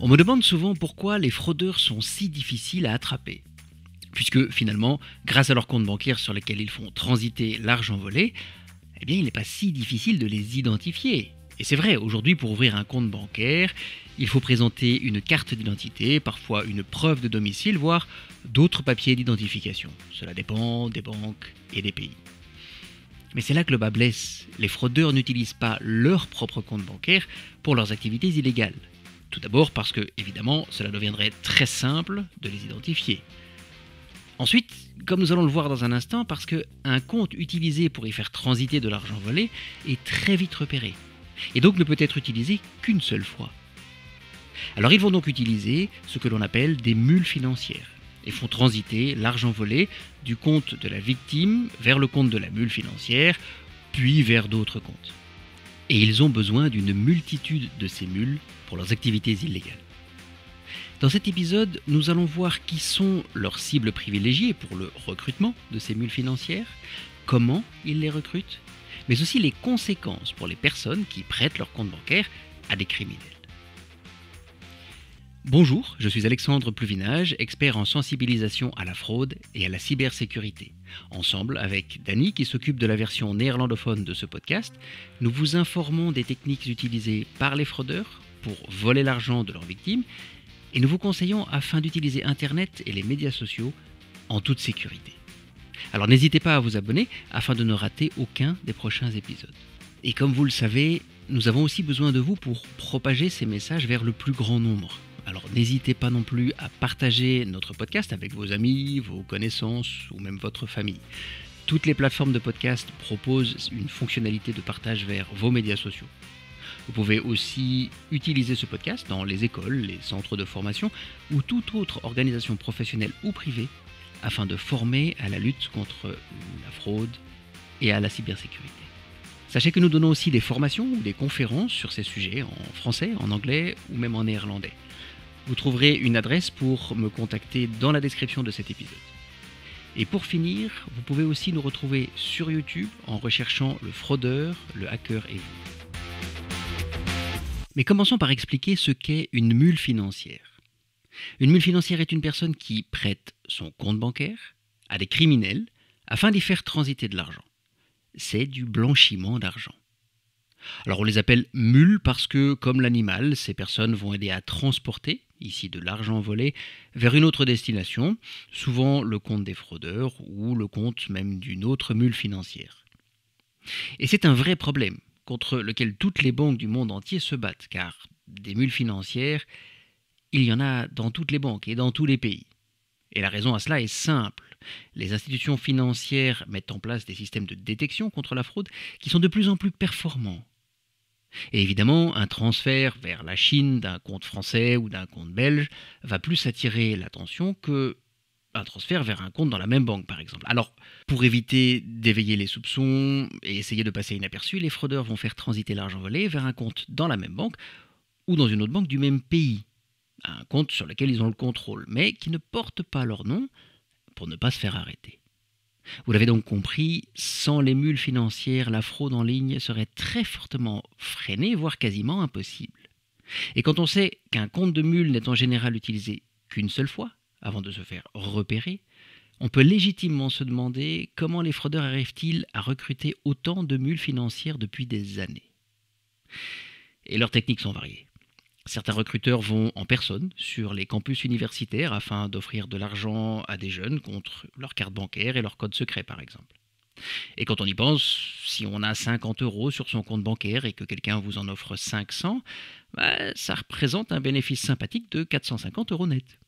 On me demande souvent pourquoi les fraudeurs sont si difficiles à attraper. Puisque finalement, grâce à leurs comptes bancaires sur lesquels ils font transiter l'argent volé, eh bien il n'est pas si difficile de les identifier. Et c'est vrai, aujourd'hui pour ouvrir un compte bancaire, il faut présenter une carte d'identité, parfois une preuve de domicile, voire d'autres papiers d'identification. Cela dépend des banques et des pays. Mais c'est là que le bas blesse. Les fraudeurs n'utilisent pas leur propre compte bancaire pour leurs activités illégales. Tout d'abord parce que, évidemment, cela deviendrait très simple de les identifier. Ensuite, comme nous allons le voir dans un instant, parce qu'un compte utilisé pour y faire transiter de l'argent volé est très vite repéré, et donc ne peut être utilisé qu'une seule fois. Alors ils vont donc utiliser ce que l'on appelle des mules financières, et font transiter l'argent volé du compte de la victime vers le compte de la mule financière, puis vers d'autres comptes. Et ils ont besoin d'une multitude de ces mules pour leurs activités illégales. Dans cet épisode, nous allons voir qui sont leurs cibles privilégiées pour le recrutement de ces mules financières, comment ils les recrutent, mais aussi les conséquences pour les personnes qui prêtent leur compte bancaire à des criminels. Bonjour, je suis Alexandre Pluvinage, expert en sensibilisation à la fraude et à la cybersécurité. Ensemble, avec Dany, qui s'occupe de la version néerlandophone de ce podcast, nous vous informons des techniques utilisées par les fraudeurs pour voler l'argent de leurs victimes et nous vous conseillons afin d'utiliser Internet et les médias sociaux en toute sécurité. Alors n'hésitez pas à vous abonner afin de ne rater aucun des prochains épisodes. Et comme vous le savez, nous avons aussi besoin de vous pour propager ces messages vers le plus grand nombre. Alors n'hésitez pas non plus à partager notre podcast avec vos amis, vos connaissances ou même votre famille. Toutes les plateformes de podcast proposent une fonctionnalité de partage vers vos médias sociaux. Vous pouvez aussi utiliser ce podcast dans les écoles, les centres de formation ou toute autre organisation professionnelle ou privée afin de former à la lutte contre la fraude et à la cybersécurité. Sachez que nous donnons aussi des formations ou des conférences sur ces sujets en français, en anglais ou même en néerlandais. Vous trouverez une adresse pour me contacter dans la description de cet épisode. Et pour finir, vous pouvez aussi nous retrouver sur YouTube en recherchant le fraudeur, le hacker et vous. Mais commençons par expliquer ce qu'est une mule financière. Une mule financière est une personne qui prête son compte bancaire à des criminels afin d'y faire transiter de l'argent. C'est du blanchiment d'argent. Alors on les appelle mules parce que, comme l'animal, ces personnes vont aider à transporter, ici de l'argent volé, vers une autre destination, souvent le compte des fraudeurs ou le compte même d'une autre mule financière. Et c'est un vrai problème contre lequel toutes les banques du monde entier se battent, car des mules financières, il y en a dans toutes les banques et dans tous les pays. Et la raison à cela est simple. Les institutions financières mettent en place des systèmes de détection contre la fraude qui sont de plus en plus performants. Et évidemment, un transfert vers la Chine d'un compte français ou d'un compte belge va plus attirer l'attention qu'un transfert vers un compte dans la même banque, par exemple. Alors, pour éviter d'éveiller les soupçons et essayer de passer inaperçu, les fraudeurs vont faire transiter l'argent volé vers un compte dans la même banque ou dans une autre banque du même pays. Un compte sur lequel ils ont le contrôle, mais qui ne porte pas leur nom pour ne pas se faire arrêter. Vous l'avez donc compris, sans les mules financières, la fraude en ligne serait très fortement freinée, voire quasiment impossible. Et quand on sait qu'un compte de mule n'est en général utilisé qu'une seule fois, avant de se faire repérer, on peut légitimement se demander comment les fraudeurs arrivent-ils à recruter autant de mules financières depuis des années. Et leurs techniques sont variées. Certains recruteurs vont en personne sur les campus universitaires afin d'offrir de l'argent à des jeunes contre leur carte bancaire et leur code secret par exemple. Et quand on y pense, si on a 50 € sur son compte bancaire et que quelqu'un vous en offre 500, ça représente un bénéfice sympathique de 450 € net.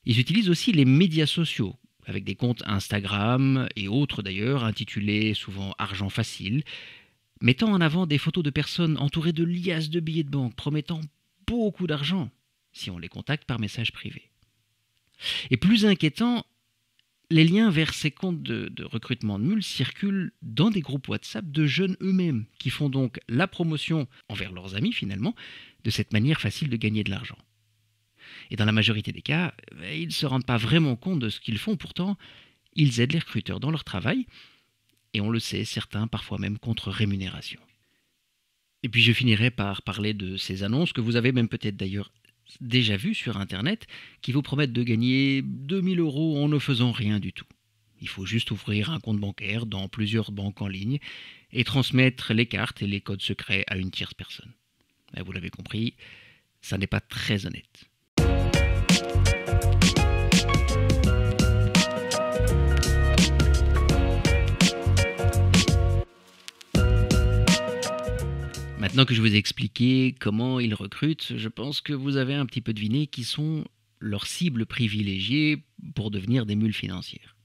Ils utilisent aussi les médias sociaux, avec des comptes Instagram et autres d'ailleurs, intitulés souvent Argent facile, mettant en avant des photos de personnes entourées de liasses de billets de banque promettant beaucoup d'argent si on les contacte par message privé. Et plus inquiétant, les liens vers ces comptes de recrutement de mules circulent dans des groupes WhatsApp de jeunes eux-mêmes qui font donc la promotion envers leurs amis finalement de cette manière facile de gagner de l'argent. Et dans la majorité des cas, ils ne se rendent pas vraiment compte de ce qu'ils font, pourtant ils aident les recruteurs dans leur travail et on le sait, certains parfois même contre rémunération. Et puis je finirai par parler de ces annonces que vous avez même peut-être d'ailleurs déjà vus sur Internet qui vous promettent de gagner 2 000 € en ne faisant rien du tout. Il faut juste ouvrir un compte bancaire dans plusieurs banques en ligne et transmettre les cartes et les codes secrets à une tierce personne. Et vous l'avez compris, ça n'est pas très honnête. Maintenant que je vous ai expliqué comment ils recrutent, je pense que vous avez un petit peu deviné qui sont leurs cibles privilégiées pour devenir des mules financières.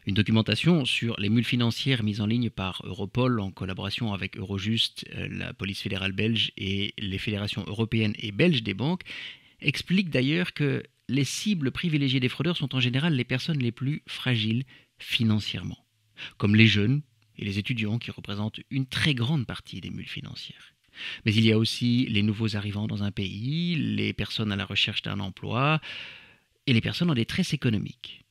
Une documentation sur les mules financières mise en ligne par Europol en collaboration avec Eurojust, la police fédérale belge et les fédérations européennes et belges des banques explique d'ailleurs que les cibles privilégiées des fraudeurs sont en général les personnes les plus fragiles financièrement, comme les jeunes et les étudiants qui représentent une très grande partie des mules financières. Mais il y a aussi les nouveaux arrivants dans un pays, les personnes à la recherche d'un emploi et les personnes en détresse économique.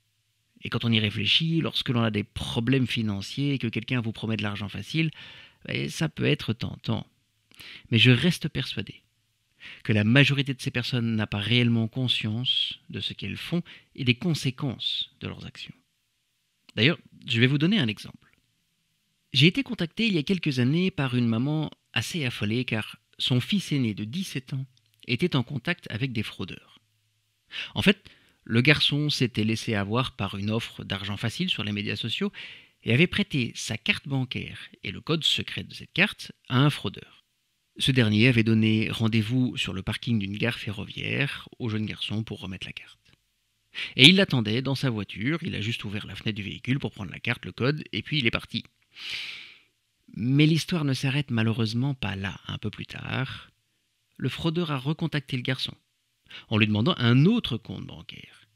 Et quand on y réfléchit, lorsque l'on a des problèmes financiers et que quelqu'un vous promet de l'argent facile, ça peut être tentant. Mais je reste persuadé que la majorité de ces personnes n'a pas réellement conscience de ce qu'elles font et des conséquences de leurs actions. D'ailleurs, je vais vous donner un exemple. J'ai été contacté il y a quelques années par une maman assez affolée car son fils aîné de 17 ans était en contact avec des fraudeurs. En fait, le garçon s'était laissé avoir par une offre d'argent facile sur les médias sociaux et avait prêté sa carte bancaire et le code secret de cette carte à un fraudeur. Ce dernier avait donné rendez-vous sur le parking d'une gare ferroviaire au jeune garçon pour remettre la carte. Et il l'attendait dans sa voiture, il a juste ouvert la fenêtre du véhicule pour prendre la carte, le code, et puis il est parti. Mais l'histoire ne s'arrête malheureusement pas là. Un peu plus tard, le fraudeur a recontacté le garçon en lui demandant un autre compte bancaire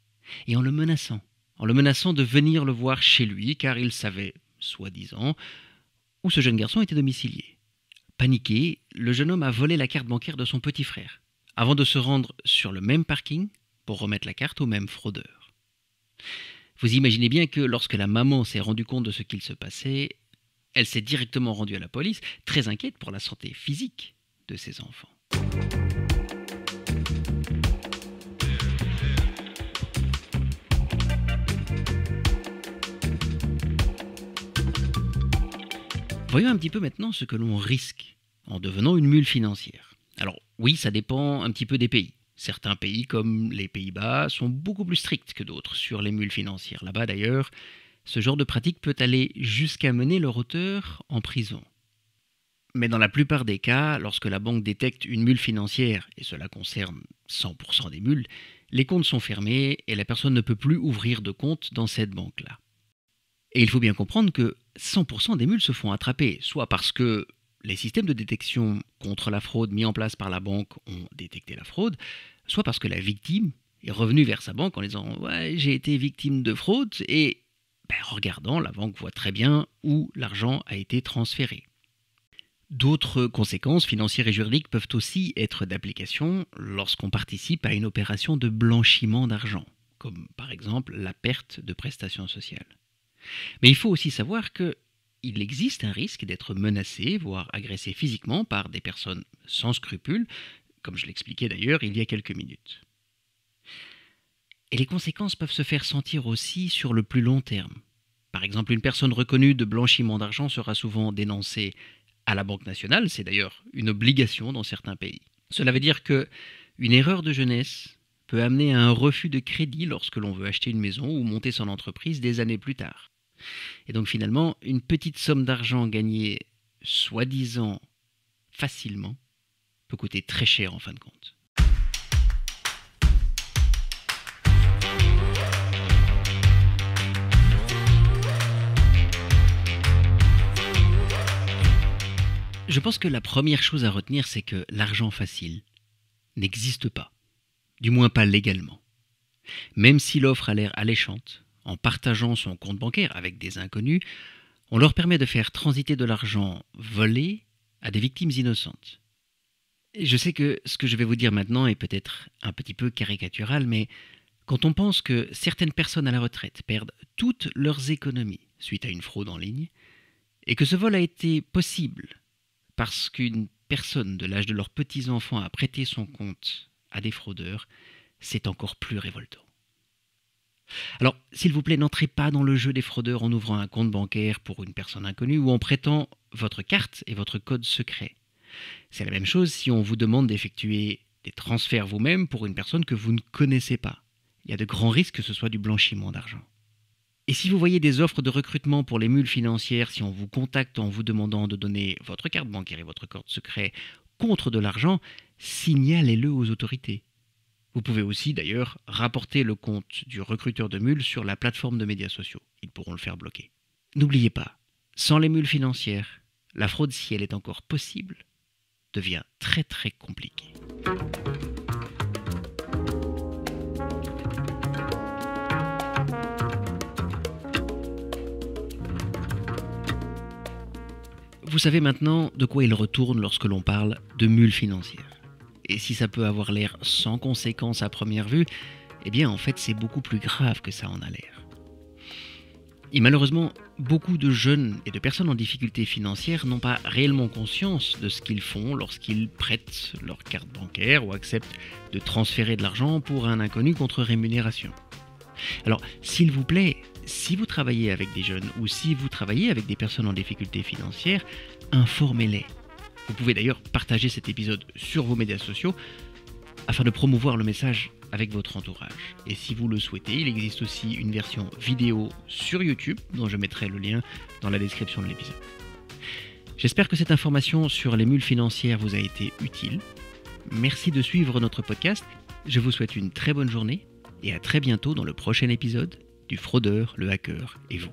et en le menaçant de venir le voir chez lui car il savait, soi-disant, où ce jeune garçon était domicilié. Paniqué, le jeune homme a volé la carte bancaire de son petit frère avant de se rendre sur le même parking pour remettre la carte au même fraudeur. Vous imaginez bien que lorsque la maman s'est rendue compte de ce qu'il se passait, elle s'est directement rendue à la police, très inquiète pour la santé physique de ses enfants. Voyons un petit peu maintenant ce que l'on risque en devenant une mule financière. Alors oui, ça dépend un petit peu des pays. Certains pays, comme les Pays-Bas, sont beaucoup plus stricts que d'autres sur les mules financières. Là-bas d'ailleurs, ce genre de pratique peut aller jusqu'à mener leur auteur en prison. Mais dans la plupart des cas, lorsque la banque détecte une mule financière, et cela concerne 100% des mules, les comptes sont fermés et la personne ne peut plus ouvrir de compte dans cette banque-là. Et il faut bien comprendre que 100% des mules se font attraper, soit parce que les systèmes de détection contre la fraude mis en place par la banque ont détecté la fraude, soit parce que la victime est revenue vers sa banque en disant « Ouais, j'ai été victime de fraude » et en regardant, la banque voit très bien où l'argent a été transféré. D'autres conséquences financières et juridiques peuvent aussi être d'application lorsqu'on participe à une opération de blanchiment d'argent, comme par exemple la perte de prestations sociales. Mais il faut aussi savoir qu'il existe un risque d'être menacé, voire agressé physiquement par des personnes sans scrupules, comme je l'expliquais d'ailleurs il y a quelques minutes. Et les conséquences peuvent se faire sentir aussi sur le plus long terme. Par exemple, une personne reconnue de blanchiment d'argent sera souvent dénoncée à la Banque nationale, c'est d'ailleurs une obligation dans certains pays. Cela veut dire qu'une erreur de jeunesse peut amener à un refus de crédit lorsque l'on veut acheter une maison ou monter son entreprise des années plus tard. Et donc finalement, une petite somme d'argent gagnée soi-disant facilement peut coûter très cher en fin de compte. Je pense que la première chose à retenir, c'est que l'argent facile n'existe pas, du moins pas légalement. Même si l'offre a l'air alléchante, en partageant son compte bancaire avec des inconnus, on leur permet de faire transiter de l'argent volé à des victimes innocentes. Et je sais que ce que je vais vous dire maintenant est peut-être un petit peu caricatural, mais quand on pense que certaines personnes à la retraite perdent toutes leurs économies suite à une fraude en ligne, et que ce vol a été possible parce qu'une personne de l'âge de leurs petits-enfants a prêté son compte à des fraudeurs, c'est encore plus révoltant. Alors, s'il vous plaît, n'entrez pas dans le jeu des fraudeurs en ouvrant un compte bancaire pour une personne inconnue ou en prêtant votre carte et votre code secret. C'est la même chose si on vous demande d'effectuer des transferts vous-même pour une personne que vous ne connaissez pas. Il y a de grands risques que ce soit du blanchiment d'argent. Et si vous voyez des offres de recrutement pour les mules financières, si on vous contacte en vous demandant de donner votre carte bancaire et votre code secret contre de l'argent, signalez-le aux autorités. Vous pouvez aussi d'ailleurs rapporter le compte du recruteur de mules sur la plateforme de médias sociaux. Ils pourront le faire bloquer. N'oubliez pas, sans les mules financières, la fraude, si elle est encore possible, devient très très compliquée. Vous savez maintenant de quoi il retourne lorsque l'on parle de mules financières. Et si ça peut avoir l'air sans conséquence à première vue, eh bien en fait c'est beaucoup plus grave que ça en a l'air. Et malheureusement, beaucoup de jeunes et de personnes en difficulté financière n'ont pas réellement conscience de ce qu'ils font lorsqu'ils prêtent leur carte bancaire ou acceptent de transférer de l'argent pour un inconnu contre rémunération. Alors, s'il vous plaît, si vous travaillez avec des jeunes ou si vous travaillez avec des personnes en difficulté financière, informez-les. Vous pouvez d'ailleurs partager cet épisode sur vos médias sociaux afin de promouvoir le message avec votre entourage. Et si vous le souhaitez, il existe aussi une version vidéo sur YouTube dont je mettrai le lien dans la description de l'épisode. J'espère que cette information sur les mules financières vous a été utile. Merci de suivre notre podcast. Je vous souhaite une très bonne journée et à très bientôt dans le prochain épisode du Fraudeur, le hacker et vous.